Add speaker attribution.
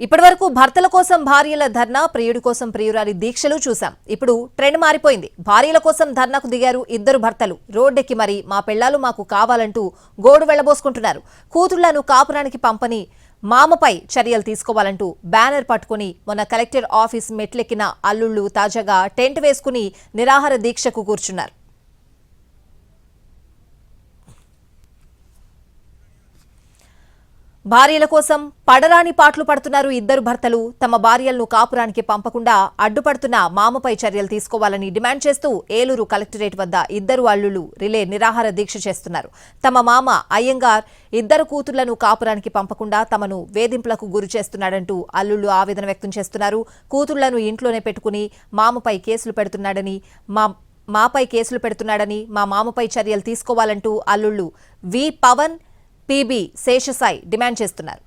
Speaker 1: ఇప్పటివరకు భర్తల కోసం భార్యల ధర్నా, ప్రియుడి కోసం ప్రియురాలి దీక్షలు చూశాం. ఇప్పుడు ట్రెండ్ మారిపోయింది. భార్యల కోసం ధర్నాకు దిగారు ఇద్దరు భర్తలు. రోడ్డెక్కి మరి మా పెళ్లాలు మాకు కావాలంటూ గోడు వెళ్లబోసుకుంటున్నారు. కూతుళ్లను కాపురానికి పంపని మామపై చర్యలు తీసుకోవాలంటూ బ్యానర్ పట్టుకుని మొన్న కలెక్టర్ ఆఫీస్ మెట్లెక్కిన అల్లుళ్లు తాజాగా టెంట్ వేసుకుని నిరాహార దీక్షకు కూర్చున్నారు. భార్యల కోసం పడరాని పాటలు పడుతున్నారు ఇద్దరు భర్తలు. తమ భార్యలను కాపురానికి పంపకుండా అడ్డుపడుతున్న మామపై చర్యలు తీసుకోవాలని డిమాండ్ చేస్తూ ఏలూరు కలెక్టరేట్ వద్ద ఇద్దరు అల్లుళ్లు రిలే నిరాహార దీక్ష చేస్తున్నారు. తమ మామ అయ్యంగార్ ఇద్దరు కూతుళ్లను కాపురానికి పంపకుండా తమను వేధింపులకు గురి చేస్తున్నాడంటూ అల్లుళ్లు ఆవేదన వ్యక్తం చేస్తున్నారు. కూతుళ్లను ఇంట్లోనే పెట్టుకుని మామపై కేసులు పెడుతున్నాడని మా మామపై చర్యలు తీసుకోవాలంటూ అల్లుళ్లు వి పవన్, పిబి శేషసాయి డిమాండ్ చేస్తున్నారు.